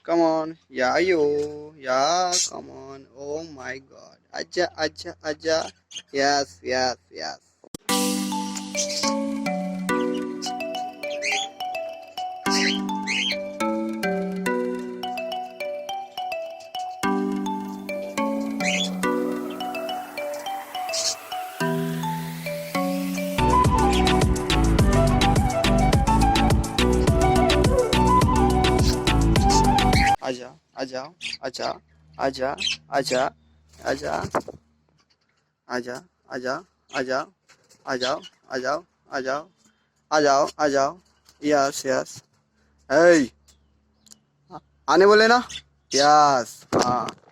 Come on. Yeah, yo. Yeah, come on. Oh my God. Aja, aja, aja. Yes, yes, yes. Aja, aja, aja, aja, aja, aja, aja, aja, aja, aja, aja, aja, aja, aja. Yes, yes. Hey, आने बोले ना? Yes हाँ